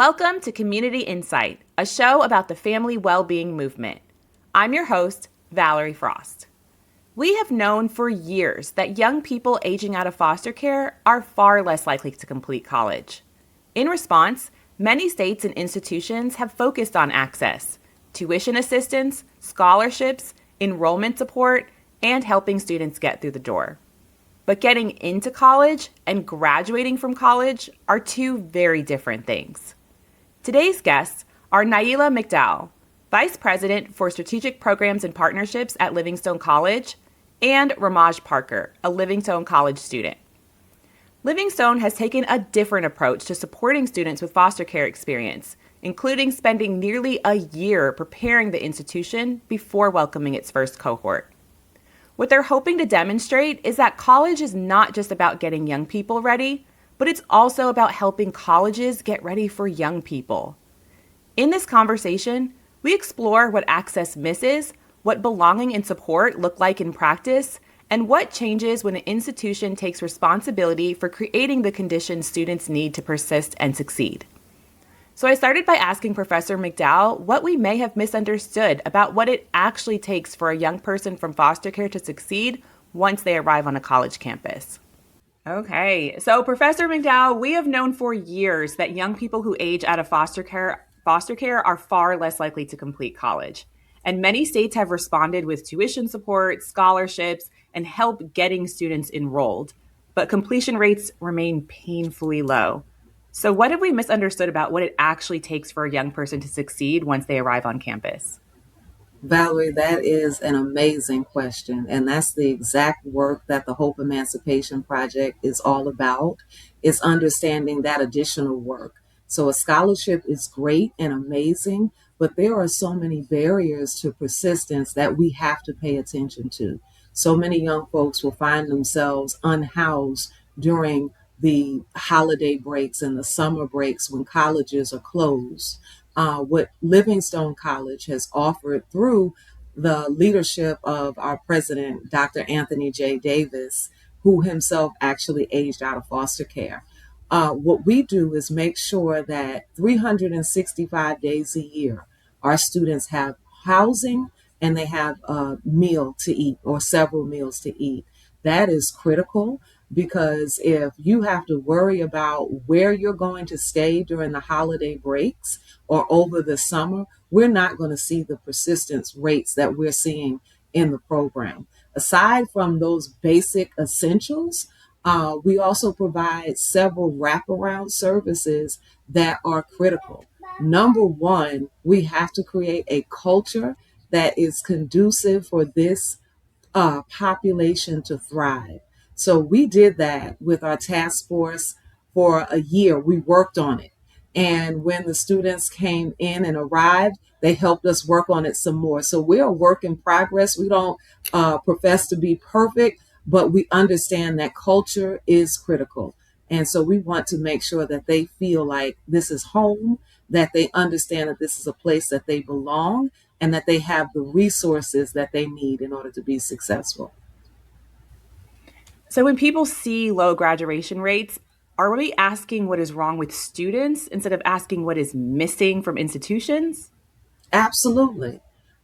Welcome to Community Insight, a show about the family well-being movement. I'm your host, Valerie Frost. We have known for years that young people aging out of foster care are far less likely to complete college. In response, many states and institutions have focused on access, tuition assistance, scholarships, enrollment support, and helping students get through the door. But getting into college and graduating from college are two very different things. Today's guests are Nailah McDowell, Vice President for Strategic Programs and Partnerships at Livingstone College, and RaMaj Parker, a Livingstone College student. Livingstone has taken a different approach to supporting students with foster care experience, including spending nearly a year preparing the institution before welcoming its first cohort. What they're hoping to demonstrate is that college is not just about getting young people ready, but it's also about helping colleges get ready for young people. In this conversation, we explore what access misses, what belonging and support look like in practice, and what changes when an institution takes responsibility for creating the conditions students need to persist and succeed. So I started by asking Professor McDowell what we may have misunderstood about what it actually takes for a young person from foster care to succeed once they arrive on a college campus. Okay, so Professor McDowell, we have known for years that young people who age out of foster care are far less likely to complete college. And many states have responded with tuition support, scholarships, and help getting students enrolled. But completion rates remain painfully low. So what have we misunderstood about what it actually takes for a young person to succeed once they arrive on campus? Valerie, that is an amazing question. And that's the exact work that the Hope Emancipation Project is all about, is understanding that additional work. So a scholarship is great and amazing, but there are so many barriers to persistence that we have to pay attention to. So many young folks will find themselves unhoused during the holiday breaks and the summer breaks when colleges are closed. What Livingstone College has offered through the leadership of our president, Dr. Anthony J. Davis, who himself actually aged out of foster care. What we do is make sure that 365 days a year, our students have housing and they have a meal to eat or several meals to eat. That is critical because if you have to worry about where you're going to stay during the holiday breaks or over the summer, we're not going to see the persistence rates that we're seeing in the program. Aside from those basic essentials, we also provide several wraparound services that are critical. Number one, we have to create a culture that is conducive for this population to thrive. So we did that with our task force for a year. We worked on it. And when the students came in and arrived, they helped us work on it some more. So we're a work in progress. We don't profess to be perfect, but we understand that culture is critical. And so we want to make sure that they feel like this is home, that they understand that this is a place that they belong, and that they have the resources that they need in order to be successful. So when people see low graduation rates, are we asking what is wrong with students instead of asking what is missing from institutions? Absolutely.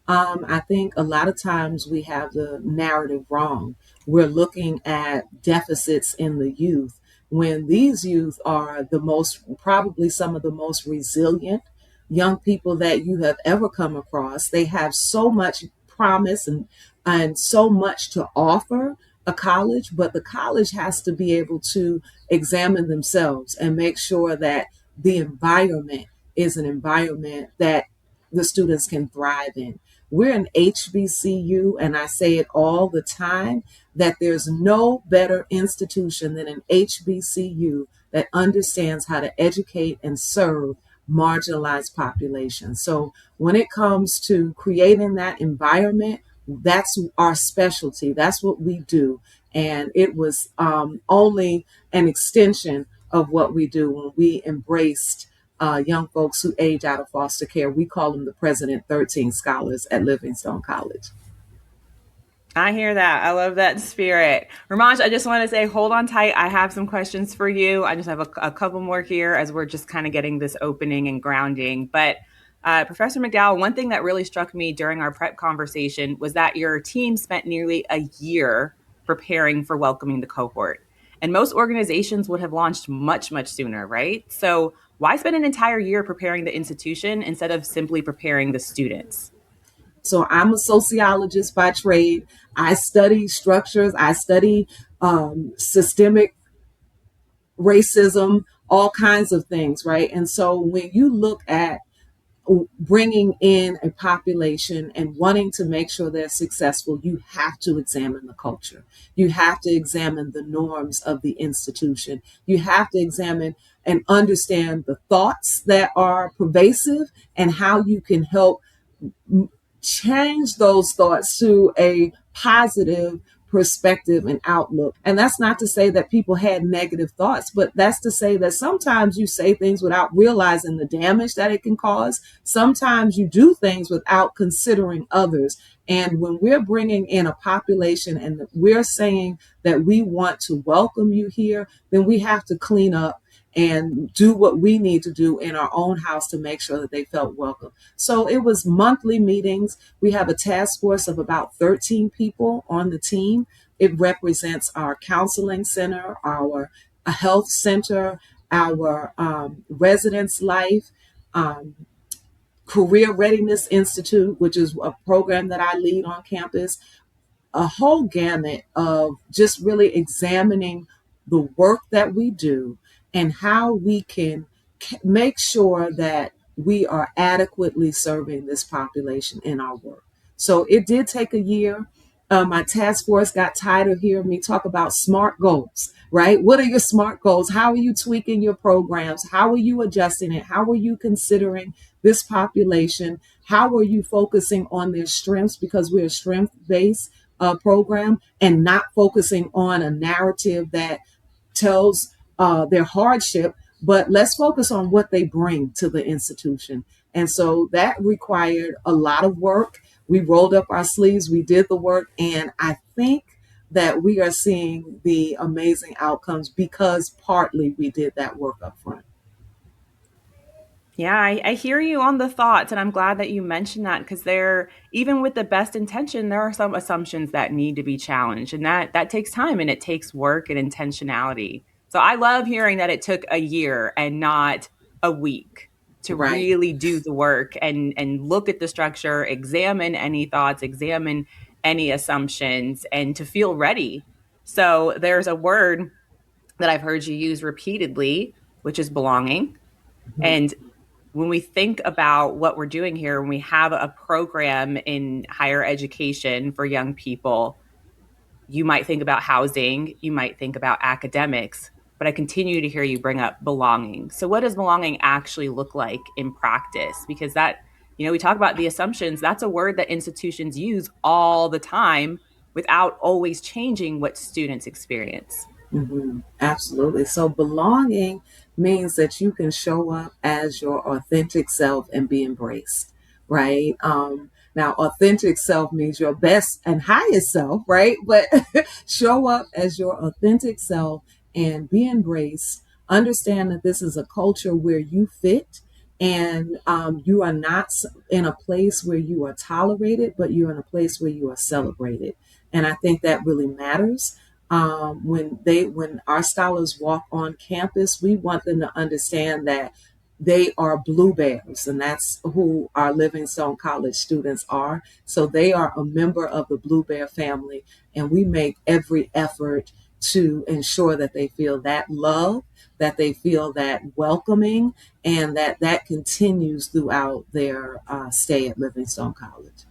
I think a lot of times we have the narrative wrong. We're looking at deficits in the youth when these youth are the most, probably some of the most resilient young people that you have ever come across. They have so much promise and so much to offer a college, but the college has to be able to examine themselves and make sure that the environment is an environment that the students can thrive in. We're an HBCU, and I say it all the time that there's no better institution than an HBCU that understands how to educate and serve marginalized populations. So when it comes to creating that environment, that's our specialty. That's what we do. And it was only an extension of what we do when we embraced young folks who age out of foster care. We call them the President 13 Scholars at Livingstone College. I hear that. I love that spirit. RaMaj, I just want to say, hold on tight. I have some questions for you. I just have a couple more here as we're just kind of getting this opening and grounding. But Professor McDowell, one thing that really struck me during our prep conversation was that your team spent nearly a year preparing for welcoming the cohort. And most organizations would have launched much, much sooner, right? So why spend an entire year preparing the institution instead of simply preparing the students? So I'm a sociologist by trade. I study structures. I study systemic racism, all kinds of things, right? And so when you look at bringing in a population and wanting to make sure they're successful, you have to examine the culture. You have to examine the norms of the institution. You have to examine and understand the thoughts that are pervasive and how you can help change those thoughts to a positive perspective and outlook. And that's not to say that people had negative thoughts, but that's to say that sometimes you say things without realizing the damage that it can cause. Sometimes you do things without considering others. And when we're bringing in a population and we're saying that we want to welcome you here, then we have to clean up and do what we need to do in our own house to make sure that they felt welcome. So it was monthly meetings. We have a task force of about 13 people on the team. It represents our counseling center, our health center, our residence life, um, Career Readiness Institute, which is a program that I lead on campus, a whole gamut of just really examining the work that we do and how we can make sure that we are adequately serving this population in our work. So it did take a year. My task force got tired of hearing me talk about SMART goals, right? What are your SMART goals? How are you tweaking your programs? How are you adjusting it? How are you considering this population? How are you focusing on their strengths? Because we're a strength based program and not focusing on a narrative that tells their hardship, but let's focus on what they bring to the institution. And so that required a lot of work. We rolled up our sleeves, we did the work, and I think that we are seeing the amazing outcomes because partly we did that work up front. Yeah, I hear you on the thoughts, and I'm glad that you mentioned that because there, even with the best intention, there are some assumptions that need to be challenged, and that takes time and it takes work and intentionality. So I love hearing that it took a year and not a week to Right. really do the work and look at the structure, examine any thoughts, examine any assumptions, and to feel ready. So there's a word that I've heard you use repeatedly, which is belonging. Mhm. And when we think about what we're doing here, when we have a program in higher education for young people, you might think about housing, you might think about academics, but I continue to hear you bring up belonging. So, what does belonging actually look like in practice? Because that, we talk about the assumptions, that's a word that institutions use all the time without always changing what students experience. Absolutely. So belonging means that you can show up as your authentic self and be embraced, right? Now, authentic self means your best and highest self, right? But show up as your authentic self and be embraced. Understand that this is a culture where you fit and you are not in a place where you are tolerated, but you're in a place where you are celebrated. And I think that really matters when our scholars walk on campus, we want them to understand that they are blue bears, and that's who our Livingstone College students are. So they are a member of the Blue Bear family, and we make every effort to ensure that they feel that love, that they feel that welcoming, and that continues throughout their stay at Livingstone College.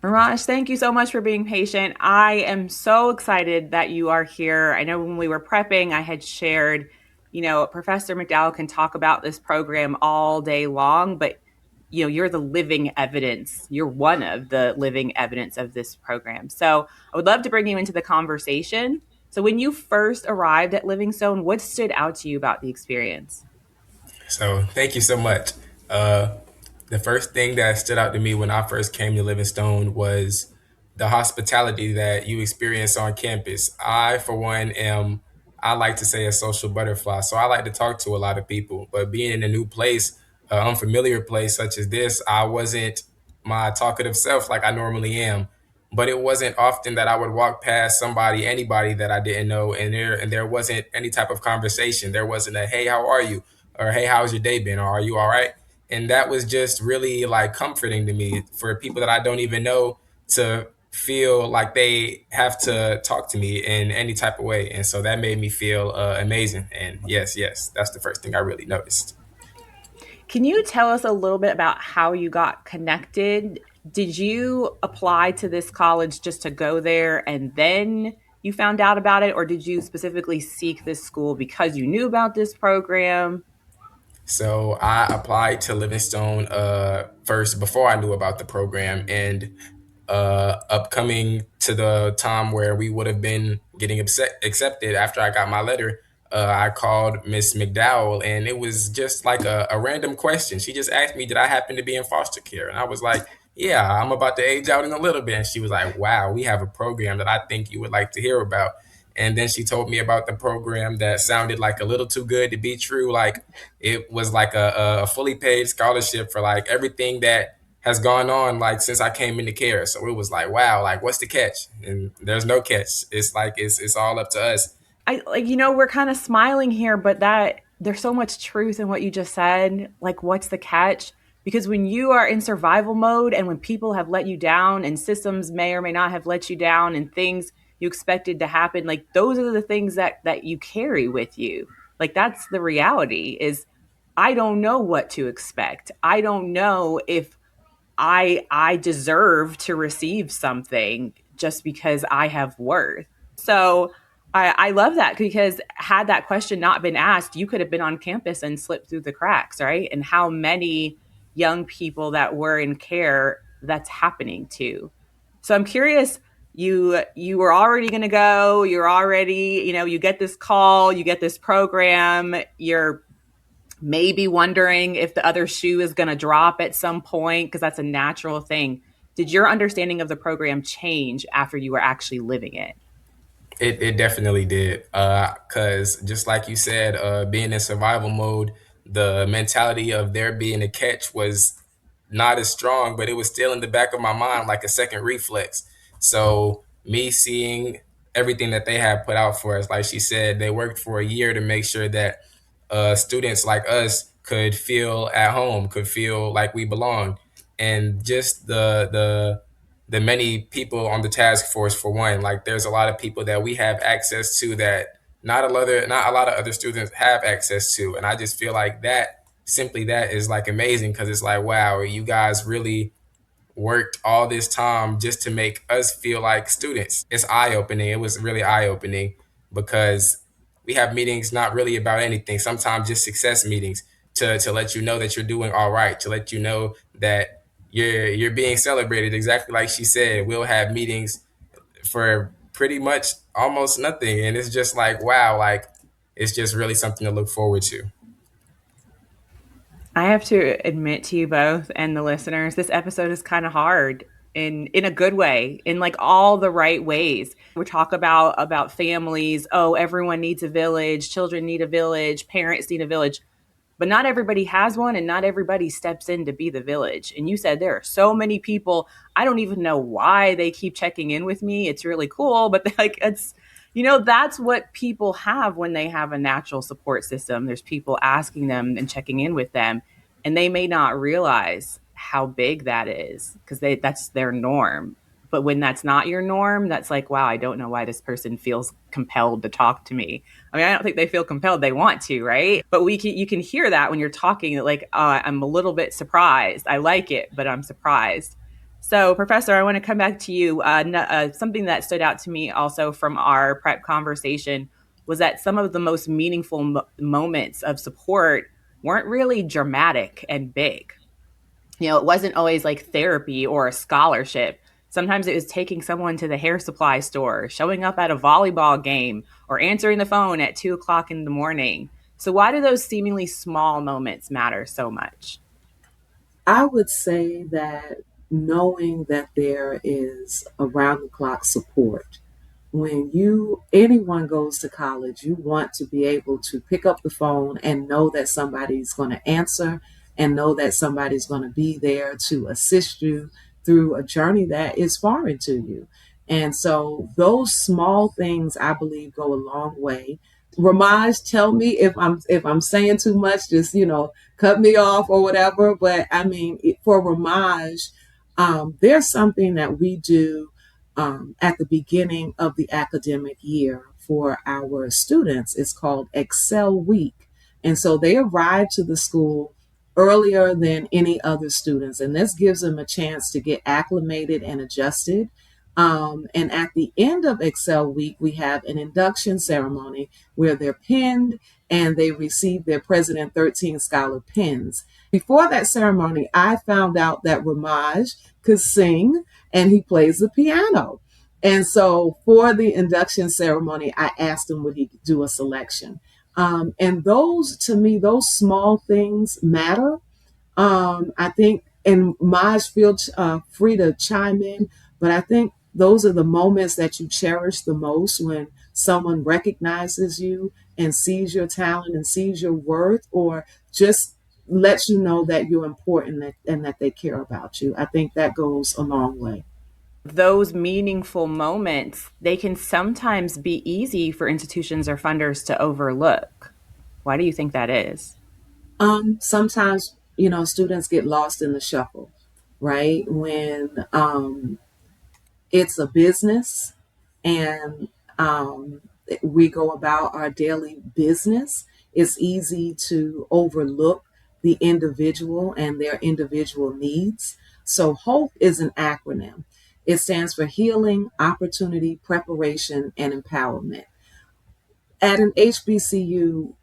Raj, thank you so much for being patient. I am so excited that you are here. I know when we were prepping, I had shared, Professor McDowell can talk about this program all day long, but you're the living evidence. You're one of the living evidence of this program. So I would love to bring you into the conversation. So when you first arrived at Livingstone, what stood out to you about the experience? So thank you so much. The first thing that stood out to me when I first came to Livingstone was the hospitality that you experience on campus. I, for one, I like to say, a social butterfly. So I like to talk to a lot of people, but being in a new place, an unfamiliar place such as this, I wasn't my talkative self like I normally am. But it wasn't often that I would walk past somebody, anybody that I didn't know, and there wasn't any type of conversation. There wasn't a "Hey, how are you?" or "Hey, how's your day been?" or "Are you all right?" And that was just really like comforting to me for people that I don't even know to feel like they have to talk to me in any type of way. And so that made me feel amazing. And yes, yes, that's the first thing I really noticed. Can you tell us a little bit about how you got connected? Did you apply to this college just to go there and then you found out about it? Or did you specifically seek this school because you knew about this program? So I applied to Livingstone first before I knew about the program, and upcoming to the time where we would have been getting accepted after I got my letter, I called Miss McDowell, and it was just like a random question. She just asked me, "Did I happen to be in foster care?" And I was like, "Yeah, I'm about to age out in a little bit." And she was like, "Wow, we have a program that I think you would like to hear about." And then she told me about the program that sounded like a little too good to be true. Like it was like a fully paid scholarship for like everything that has gone on like since I came into care. So it was like, wow, like what's the catch? And there's no catch. It's like it's all up to us. I like, we're kind of smiling here, but that there's so much truth in what you just said. Like, what's the catch? Because when you are in survival mode and when people have let you down and systems may or may not have let you down and things you expected to happen, like those are the things that you carry with you. Like that's the reality is I don't know what to expect. I don't know if I deserve to receive something just because I have worth. So I love that because had that question not been asked, you could have been on campus and slipped through the cracks, right? And how many young people that were in care that's happening to. So I'm curious, you were already going to go, you're already, you get this call, you get this program, you're maybe wondering if the other shoe is going to drop at some point because that's a natural thing. Did your understanding of the program change after you were actually living it? It definitely did. Cause just like you said, being in survival mode, the mentality of there being a catch was not as strong, but it was still in the back of my mind like a second reflex. So me seeing everything that they had put out for us, like she said, they worked for a year to make sure that students like us could feel at home, could feel like we belonged, and just the many people on the task force for one. Like there's a lot of people that we have access to that not a lot of other students have access to, and I just feel like that simply that is like amazing because it's like wow, you guys really worked all this time just to make us feel like students. It's eye opening. It was really eye opening because we have meetings not really about anything. Sometimes just success meetings to let you know that you're doing all right, to let you know that you're being celebrated. Exactly like she said, we'll have meetings for pretty much almost nothing, and it's just like wow, like it's just really something to look forward to. I have to admit to you both and the listeners, this episode is kind of hard in a good way, in like all the right ways. We talk about families, oh, everyone needs a village, children need a village, parents need a village. But not everybody has one and not everybody steps in to be the village. And you said there are so many people, I don't even know why they keep checking in with me. It's really cool, but like it's that's what people have when they have a natural support system. There's people asking them and checking in with them, and they may not realize how big that is because that's their norm. But when that's not your norm, that's like, wow, I don't know why this person feels compelled to talk to me. I mean, I don't think they feel compelled; they want to, right? But you can hear that when you're talking. Like, I'm a little bit surprised. I like it, but I'm surprised. So, Professor, I want to come back to you. Something that stood out to me also from our prep conversation was that some of the most meaningful moments of support weren't really dramatic and big. It wasn't always like therapy or a scholarship. Sometimes it was taking someone to the hair supply store, showing up at a volleyball game, or answering the phone at 2 o'clock in the morning. So, why do those seemingly small moments matter so much? I would say that knowing that there is around the clock support. When you anyone goes to college, you want to be able to pick up the phone and know that somebody's going to answer and know that somebody's going to be there to assist you through a journey that is foreign to you. And so those small things I believe go a long way. RaMaj, tell me if I'm saying too much, just cut me off or whatever. But I mean, for RaMaj, there's something that we do at the beginning of the academic year for our students. It's called Excel Week. And so they arrive to the school earlier than any other students. And this gives them a chance to get acclimated and adjusted. And at the end of Excel Week, we have an induction ceremony where they're pinned and they receive their President 13 Scholar pins. Before that ceremony, I found out that RaMaj could sing and he plays the piano. And so for the induction ceremony, I asked him would he do a selection. And those, to me, those small things matter. I think, and Maj, feel free to chime in, but I think those are the moments that you cherish the most when someone recognizes you and sees your talent and sees your worth, or just lets you know that you're important and that they care about you. I think that goes a long way. Those meaningful moments, they can sometimes be easy for institutions or funders to overlook. Why do you think that is? Sometimes, students get lost in the shuffle, right? When it's a business and we go about our daily business, it's easy to overlook the individual and their individual needs. So, HOPE is an acronym. It stands for Healing, Opportunity, Preparation, and Empowerment. At an HBCU,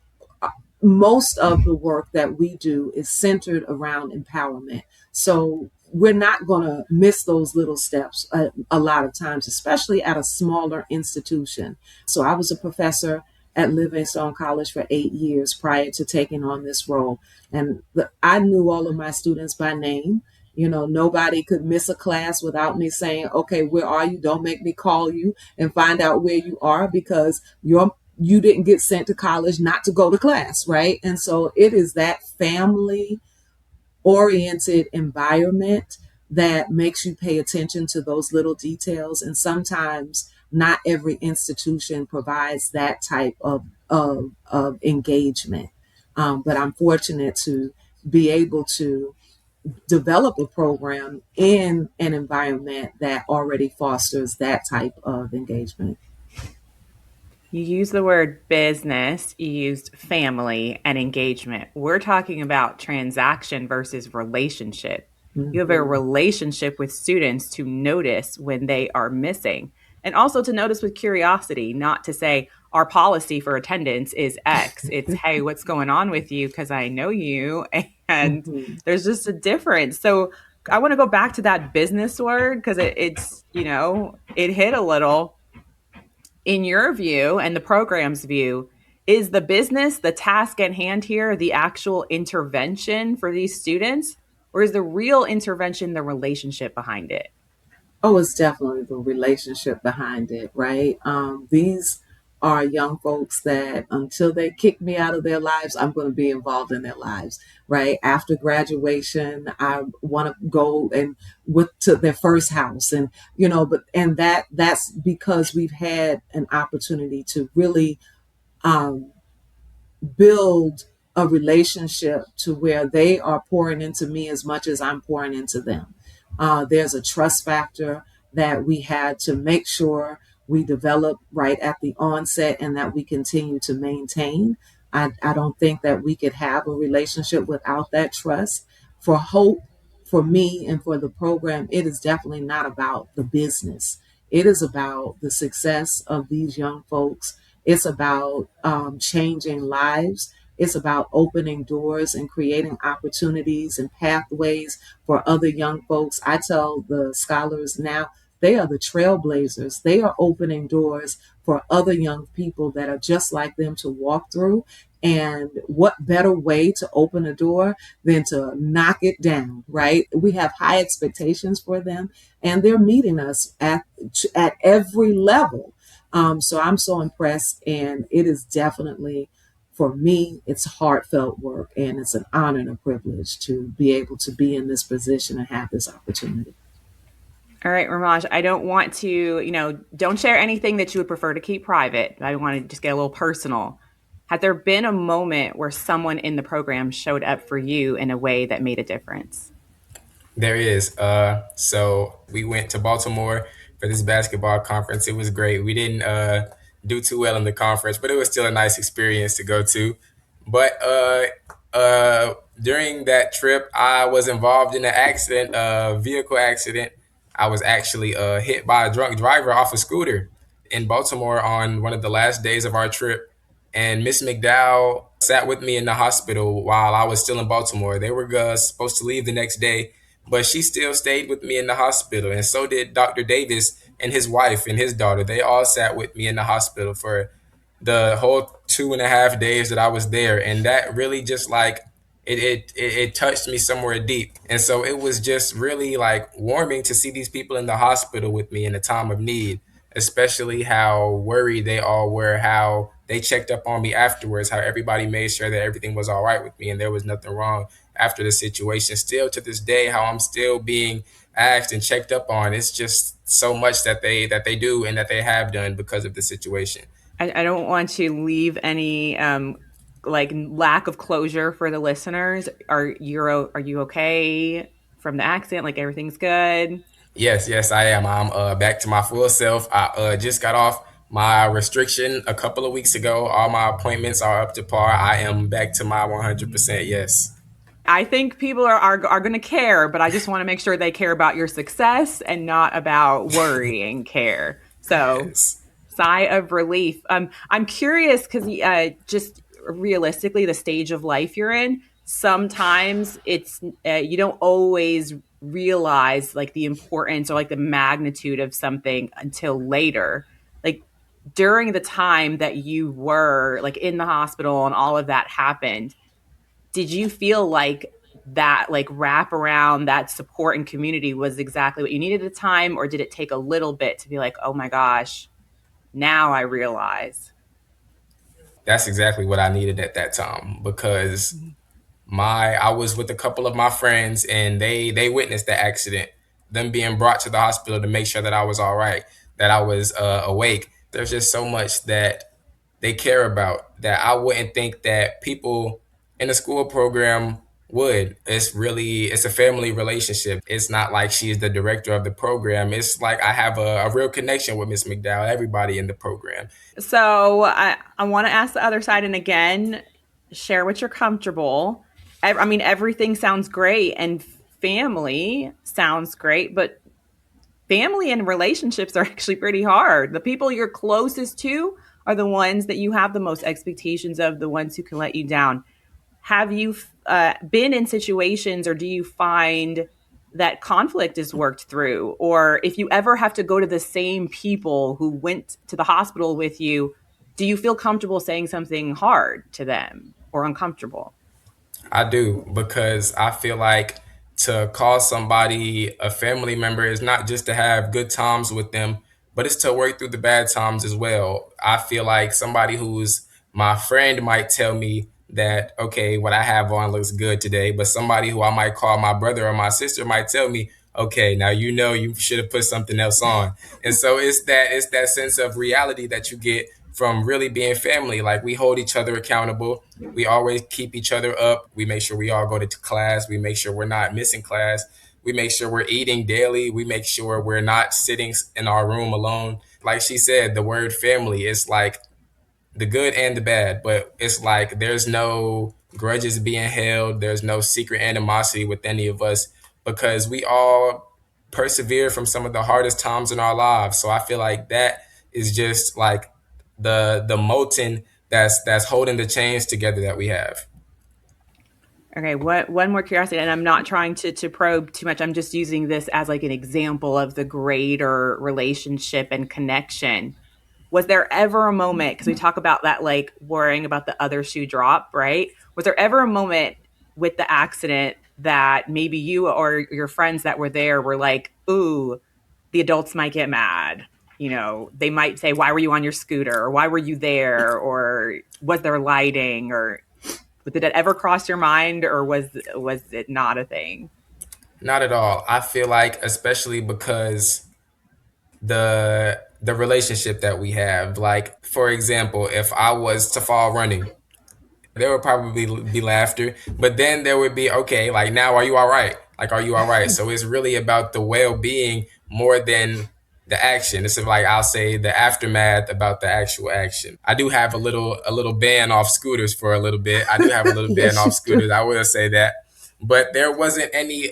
most of the work that we do is centered around empowerment. So we're not going to miss those little steps a lot of times, especially at a smaller institution. So I was a professor at Livingstone College for 8 years prior to taking on this role. And I knew all of my students by name. Nobody could miss a class without me saying, okay, where are you? Don't make me call you and find out where you are, because you didn't get sent to college not to go to class, right? And so it is that family oriented environment that makes you pay attention to those little details. And sometimes not every institution provides that type of engagement. But I'm fortunate to be able to develop a program in an environment that already fosters that type of engagement. You used the word business, you used family and engagement. We're talking about transaction versus relationship. You have a Mhm. relationship with students to notice when they are missing, and also to notice with curiosity, not to say our policy for attendance is X. It's, hey, what's going on with you? Because I know you. And Mhm. there's just a difference. So I want to go back to that business word because it hit a little. In your view and the program's view, is the business, the task at hand here, the actual intervention for these students? Or is the real intervention the relationship behind it? Oh, it's definitely the relationship behind it, right? These are young folks that until they kick me out of their lives, I'm going to be involved in their lives, right? After graduation, I want to go and with to their first house, and that's because we've had an opportunity to really um, build a relationship to where they are pouring into me as much as I'm pouring into them. There's a trust factor that we had to make sure we develop right at the onset and that we continue to maintain. I don't think that we could have a relationship without that trust. For Hope, for me, and for the program, it is definitely not about the business. It is about the success of these young folks. It's about changing lives. It's about opening doors and creating opportunities and pathways for other young folks. I tell the scholars now, They are the trailblazers. They are opening doors for other young people that are just like them to walk through. And what better way to open a door than to knock it down, right? We have high expectations for them, and they're meeting us at every level. So I'm so impressed, and it is definitely, for me, it's heartfelt work, and it's an honor and a privilege to be able to be in this position and have this opportunity. All right, RaMaj, I don't want to, don't share anything that you would prefer to keep private. I want to just get a little personal. Had there been a moment where someone in the program showed up for you in a way that made a difference? There is. So we went to Baltimore for this basketball conference. It was great. We didn't do too well in the conference, but it was still a nice experience to go to. But during that trip, I was involved in an accident, a vehicle accident. I was actually hit by a drunk driver off a scooter in Baltimore on one of the last days of our trip. And Miss McDowell sat with me in the hospital while I was still in Baltimore. They were supposed to leave the next day, but she still stayed with me in the hospital. And so did Dr. Davis and his wife and his daughter. They all sat with me in the hospital for the whole 2.5 days that I was there. And that really just like it touched me somewhere deep. And so it was just really like warming to see these people in the hospital with me in a time of need, especially how worried they all were, how they checked up on me afterwards, how everybody made sure that everything was all right with me and there was nothing wrong after the situation. Still to this day, how I'm still being asked and checked up on. It's just so much that they do and that they have done because of the situation. I don't want to leave any like lack of closure for the listeners. Are you okay from the accident? Like everything's good? Yes, yes, I am. I'm back to my full self. I just got off my restriction a couple of weeks ago. All my appointments are up to par. I am back to my 100%. Yes. I think people are going to care, but I just want to make sure they care about your success and not about worry and care. So, Yes. sigh of relief. I'm curious because just realistically, the stage of life you're in, sometimes it's you don't always realize like the importance or like the magnitude of something until later. Like during the time that you were like in the hospital and all of that happened, did you feel like that like wrap around that support and community was exactly what you needed at the time, or did it take a little bit to be like, oh my gosh, now I realize? That's exactly what I needed at that time because my I was with a couple of my friends and they witnessed the accident, them being brought to the hospital to make sure that I was all right, that I was awake. There's just so much that they care about that I wouldn't think that people in the school program would. It's a family relationship. It's not like she's the director of the program. It's like I have a real connection with Miss McDowell, everybody in the program. So I want to ask the other side, and again, share what you're comfortable. I mean, everything sounds great, and family sounds great, but family and relationships are actually pretty hard. The people you're closest to are the ones that you have the most expectations of, the ones who can let you down. Have you been in situations, or do you find that conflict is worked through? Or if you ever have to go to the same people who went to the hospital with you, do you feel comfortable saying something hard to them or uncomfortable? I do because I feel like to call somebody a family member is not just to have good times with them, but it's to work through the bad times as well. I feel like somebody who's my friend might tell me that, okay, what I have on looks good today, but somebody who I might call my brother or my sister might tell me, okay, now you know you should have put something else on. And so it's that sense of reality that you get from really being family. Like we hold each other accountable. We always keep each other up. We make sure we all go to class. We make sure we're not missing class. We make sure we're eating daily. We make sure we're not sitting in our room alone. Like she said, the word family is like the good and the bad, but it's like there's no grudges being held. There's no secret animosity with any of us because we all persevere from some of the hardest times in our lives. So I feel like that is just like the molten that's holding the chains together that we have. Okay, what one more curiosity, and I'm not trying to probe too much. I'm just using this as like an example of the greater relationship and connection. Was there ever a moment, because we talk about that, like worrying about the other shoe drop, right? Was there ever a moment with the accident that maybe you or your friends that were there were like, ooh, the adults might get mad? You know, they might say, why were you on your scooter? Or why were you there? Or was there lighting? Or did it ever cross your mind, or was it not a thing? Not at all. I feel like, especially because the relationship that we have. Like, for example, if I was to fall running, there would probably be laughter, but then there would be, okay, like, now are you all right? Like, are you all right? So it's really about the well-being more than the action. It's like, I'll say, the aftermath about the actual action. I do have a little ban off scooters for a little bit. I do have a little ban Yes, you off do. scooters. I will say that, but there wasn't any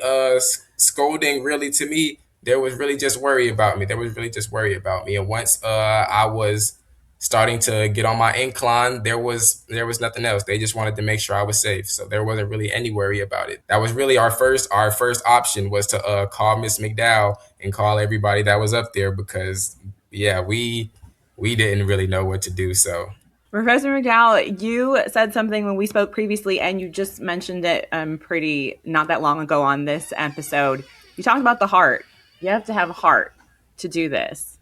scolding really to me. There was really just worry about me. There was really just worry about me. And once I was starting to get on my incline, there was nothing else. They just wanted to make sure I was safe, so there wasn't really any worry about it. That was really our first option, was to call Miss McDowell and call everybody that was up there, because yeah, we didn't really know what to do. So Professor McDowell, you said something when we spoke previously, and you just mentioned it pretty not that long ago on this episode. You talked about the heart. You have to have a heart to do this.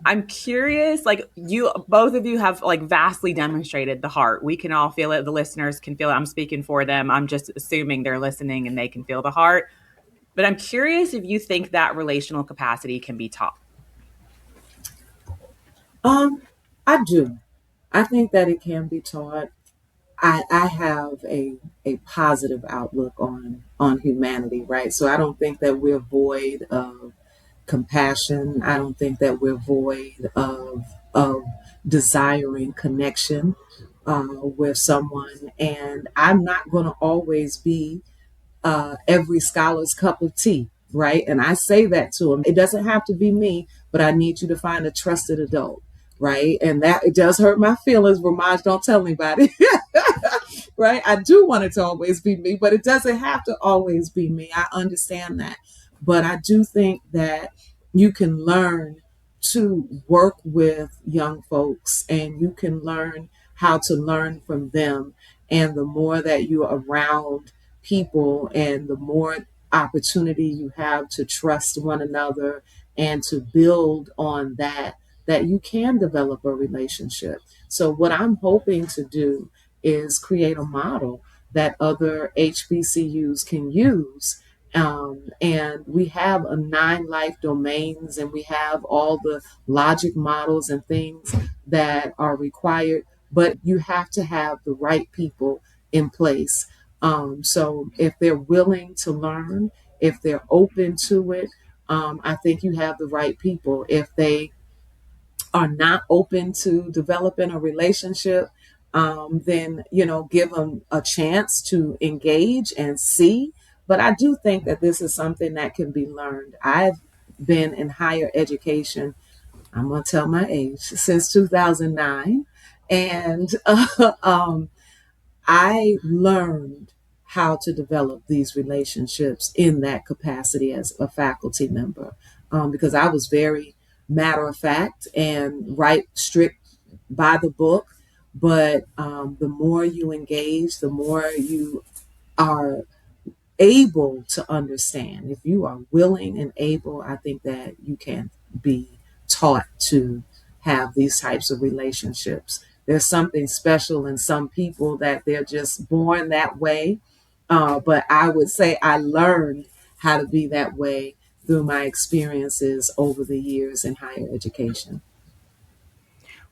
I'm curious, like you, both of you have like vastly demonstrated the heart. We can all feel it. The listeners can feel it. I'm speaking for them. I'm just assuming they're listening and they can feel the heart. But I'm curious if you think that relational capacity can be taught. Um, I do. I think that it can be taught. I have a positive outlook on humanity, right? So I don't think that we're void of compassion. I don't think that we're void of desiring connection with someone. And I'm not going to always be every scholar's cup of tea, right? And I say that to them. It doesn't have to be me, but I need you to find a trusted adult, right? And that it does hurt my feelings. RaMaj, don't tell anybody, right? I do want it to always be me, but it doesn't have to always be me. I understand that. But I do think that you can learn to work with young folks and you can learn how to learn from them. And the more that you're around people and the more opportunity you have to trust one another and to build on that, that you can develop a relationship. So what I'm hoping to do is create a model that other HBCUs can use. And we have a 9 life domains and we have all the logic models and things that are required, but you have to have the right people in place. So if they're willing to learn, if they're open to it, I think you have the right people. If they are not open to developing a relationship, then give them a chance to engage and see. But I do think that this is something that can be learned. I've been in higher education. I'm gonna tell my age since 2009, and I learned how to develop these relationships in that capacity as a faculty member because I was very matter of fact and right strict by the book. But the more you engage, the more you are able to understand. If you are willing and able, I think that you can be taught to have these types of relationships. There's something special in some people that they're just born that way. But I would say I learned how to be that way through my experiences over the years in higher education.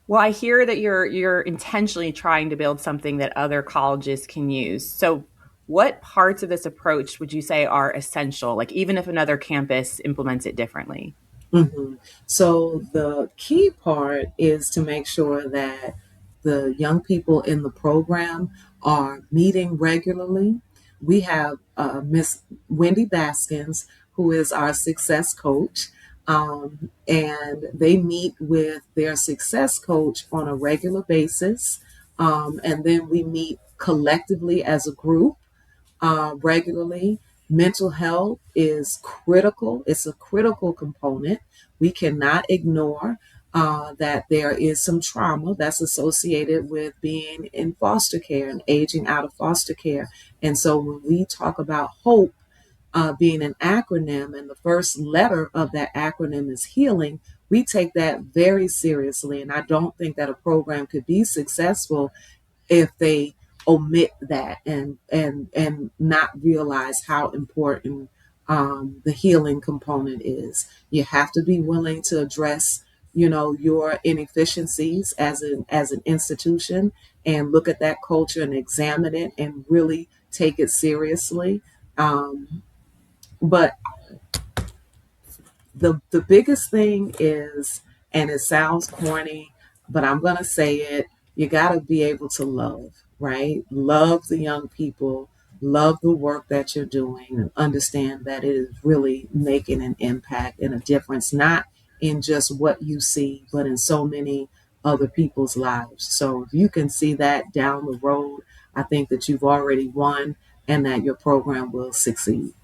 Well, I hear that you're intentionally trying to build something that other colleges can use. So, what parts of this approach would you say are essential? Like even if another campus implements it differently? hmm So the key part is to make sure that the young people in the program are meeting regularly. We have Miss Wendy Baskins, who is our success coach, and they meet with their success coach on a regular basis. And then we meet collectively as a group regularly. Mental health is critical, it's a critical component. We cannot ignore that there is some trauma that's associated with being in foster care and aging out of foster care. And so when we talk about hope, being an acronym, and the first letter of that acronym is healing, we take that very seriously. And I don't think that a program could be successful if they omit that and not realize how important the healing component is. You have to be willing to address, your inefficiencies as an institution, and look at that culture and examine it and really take it seriously. But the biggest thing is, and it sounds corny, but I'm gonna say it, you gotta be able to love, right? Love the young people, love the work that you're doing, and understand that it is really making an impact and a difference, not in just what you see, but in so many other people's lives. So if you can see that down the road, I think that you've already won and that your program will succeed.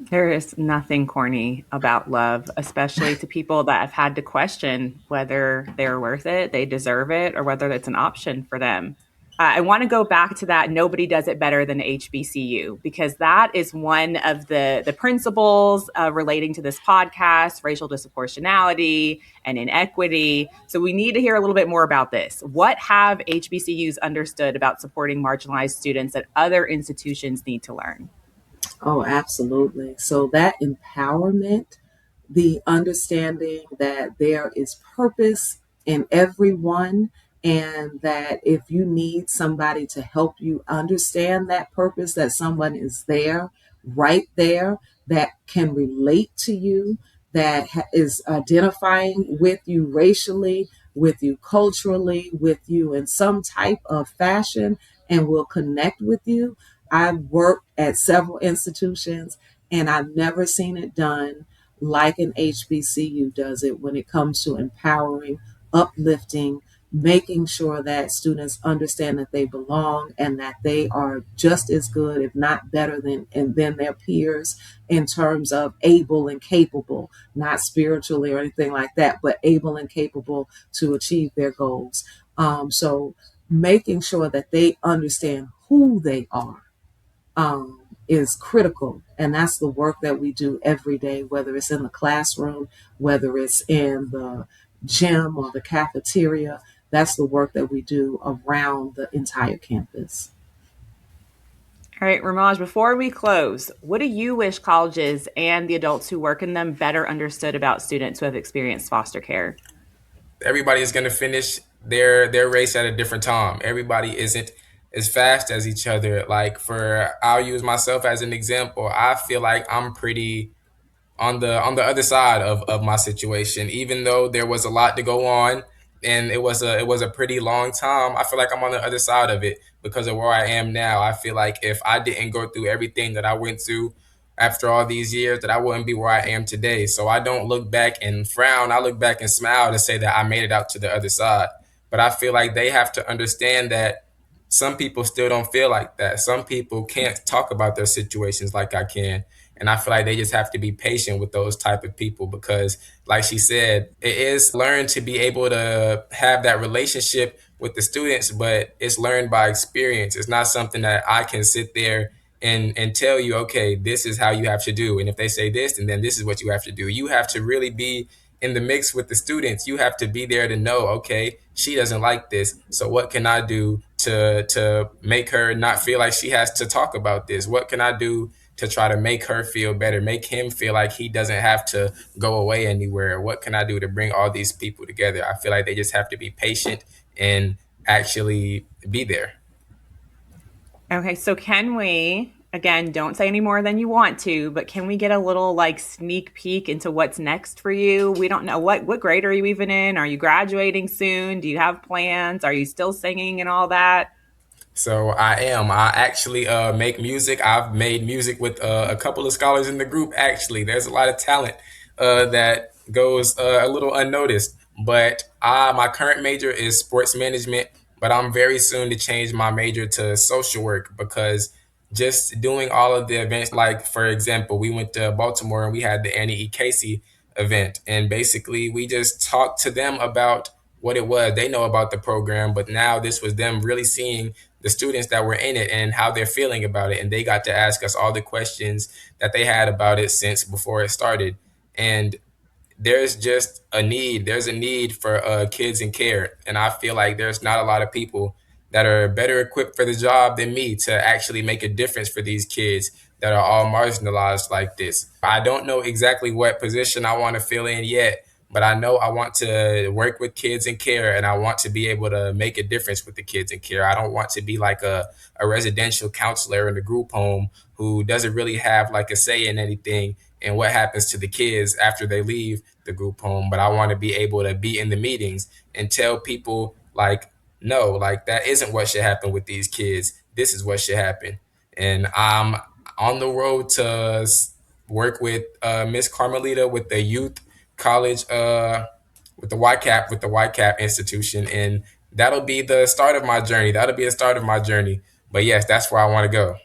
There is nothing corny about love, especially to people that have had to question whether they're worth it, they deserve it, or whether it's an option for them. I want to go back to that. Nobody does it better than HBCU, because that is one of the principles relating to this podcast, racial disproportionality and inequity. So we need to hear a little bit more about this. What have HBCUs understood about supporting marginalized students that other institutions need to learn? Oh, absolutely. So that empowerment, the understanding that there is purpose in everyone, and that if you need somebody to help you understand that purpose, that someone is there, right there, that can relate to you, that is identifying with you racially, with you culturally, with you in some type of fashion, and will connect with you. I've worked at several institutions, and I've never seen it done like an HBCU does it when it comes to empowering, uplifting, making sure that students understand that they belong and that they are just as good, if not better than their peers, in terms of able and capable, not spiritually or anything like that, but able and capable to achieve their goals. So making sure that they understand who they are is critical. And that's the work that we do every day, whether it's in the classroom, whether it's in the gym or the cafeteria. That's the work that we do around the entire campus. All right, RaMaj, before we close, what do you wish colleges and the adults who work in them better understood about students who have experienced foster care? Everybody is going to finish their race at a different time. Everybody isn't as fast as each other. Like, I'll use myself as an example. I feel like I'm pretty on the other side of my situation. Even though there was a lot to go on and it was a pretty long time, I feel like I'm on the other side of it because of where I am now. I feel like if I didn't go through everything that I went through after all these years, that I wouldn't be where I am today. So I don't look back and frown. I look back and smile to say that I made it out to the other side. But I feel like they have to understand that some people still don't feel like that. Some people can't talk about their situations like I can. And I feel like they just have to be patient with those type of people because, like she said, it is learned to be able to have that relationship with the students, but it's learned by experience. It's not something that I can sit there and tell you, okay, this is how you have to do. And if they say this, and then this is what you have to do. You have to really be in the mix with the students. You have to be there to know, okay, she doesn't like this. So what can I do to make her not feel like she has to talk about this? What can I do to try to make her feel better, make him feel like he doesn't have to go away anywhere? What can I do to bring all these people together? I feel like they just have to be patient and actually be there. Okay, so can we, again, don't say any more than you want to, but can we get a little like sneak peek into what's next for you? We don't know what grade are you even in? Are you graduating soon? Do you have plans? Are you still singing and all that? So I am. I actually make music. I've made music with a couple of scholars in the group. Actually, there's a lot of talent that goes a little unnoticed. But my current major is sports management. But I'm very soon to change my major to social work because just doing all of the events. Like, for example, we went to Baltimore and we had the Annie E. Casey event. And basically, we just talked to them about what it was. They know about the program, but now this was them really seeing the students that were in it and how they're feeling about it. And they got to ask us all the questions that they had about it since before it started. And there's just a need. There's a need for kids in care. And I feel like there's not a lot of people that are better equipped for the job than me to actually make a difference for these kids that are all marginalized like this. I don't know exactly what position I want to fill in yet, but I know I want to work with kids in care and I want to be able to make a difference with the kids in care. I don't want to be like a residential counselor in a group home who doesn't really have like a say in anything and what happens to the kids after they leave the group home. But I want to be able to be in the meetings and tell people like, no, like that isn't what should happen with these kids. This is what should happen. And I'm on the road to work with Miss Carmelita with the youth college, with the YCAP institution. And that'll be the start of my journey. That'll be the start of my journey. But yes, that's where I want to go.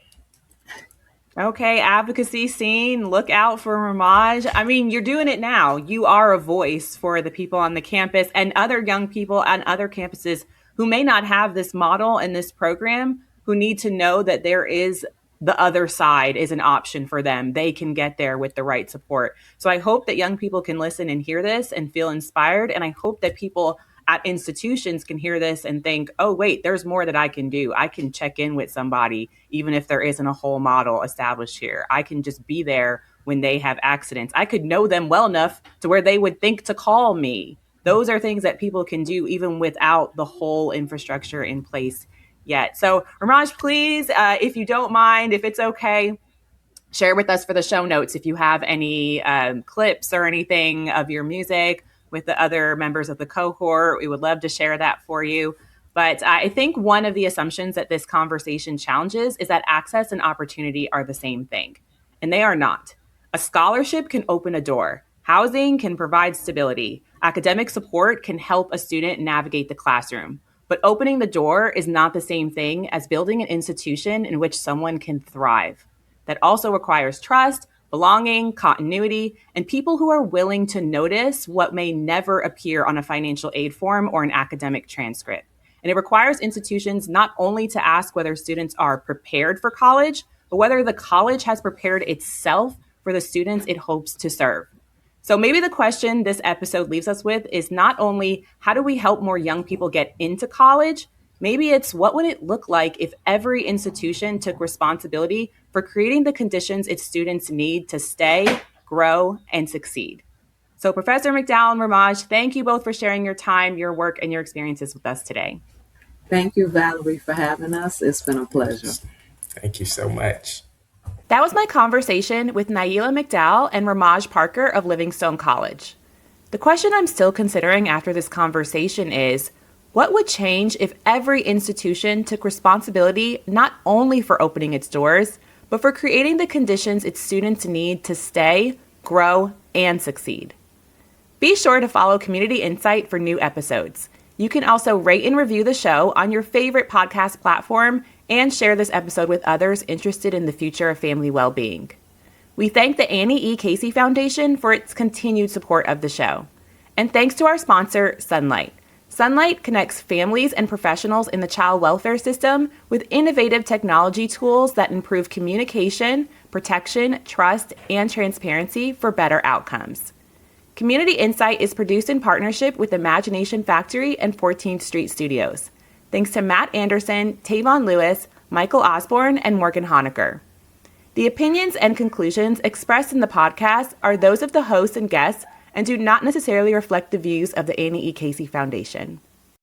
Okay, advocacy scene, look out for RaMaj. I mean, you're doing it now. You are a voice for the people on the campus and other young people on other campuses who may not have this model and this program, who need to know that there is the other side is an option for them. They can get there with the right support. So I hope that young people can listen and hear this and feel inspired. And I hope that people at institutions can hear this and think, oh, wait, there's more that I can do. I can check in with somebody, even if there isn't a whole model established here. I can just be there when they have accidents. I could know them well enough to where they would think to call me. Those are things that people can do even without the whole infrastructure in place yet. So, RaMaj, please, if you don't mind, if it's okay, share with us for the show notes if you have any clips or anything of your music with the other members of the cohort. We would love to share that for you. But I think one of the assumptions that this conversation challenges is that access and opportunity are the same thing, and they are not. A scholarship can open a door. Housing can provide stability. Academic support can help a student navigate the classroom. But opening the door is not the same thing as building an institution in which someone can thrive. That also requires trust, belonging, continuity, and people who are willing to notice what may never appear on a financial aid form or an academic transcript. And it requires institutions not only to ask whether students are prepared for college, but whether the college has prepared itself for the students it hopes to serve. So maybe the question this episode leaves us with is not only how do we help more young people get into college, maybe it's what would it look like if every institution took responsibility for creating the conditions its students need to stay, grow, and succeed. So Professor McDowell and RaMaj, thank you both for sharing your time, your work, and your experiences with us today. Thank you, Valerie, for having us. It's been a pleasure. Thank you so much. That was my conversation with Nailah McDowell and RaMaj Parker of Livingstone College. The question I'm still considering after this conversation is, what would change if every institution took responsibility not only for opening its doors, but for creating the conditions its students need to stay, grow, and succeed? Be sure to follow Community Insight for new episodes. You can also rate and review the show on your favorite podcast platform and share this episode with others interested in the future of family well-being. We thank the Annie E. Casey Foundation for its continued support of the show. And thanks to our sponsor, Sunlight. Sunlight connects families and professionals in the child welfare system with innovative technology tools that improve communication, protection, trust, and transparency for better outcomes. Community Insight is produced in partnership with Imagination Factory and 14th Street Studios. Thanks to Matt Anderson, Tavon Lewis, Michael Osborne, and Morgan Honecker. The opinions and conclusions expressed in the podcast are those of the hosts and guests and do not necessarily reflect the views of the Annie E. Casey Foundation.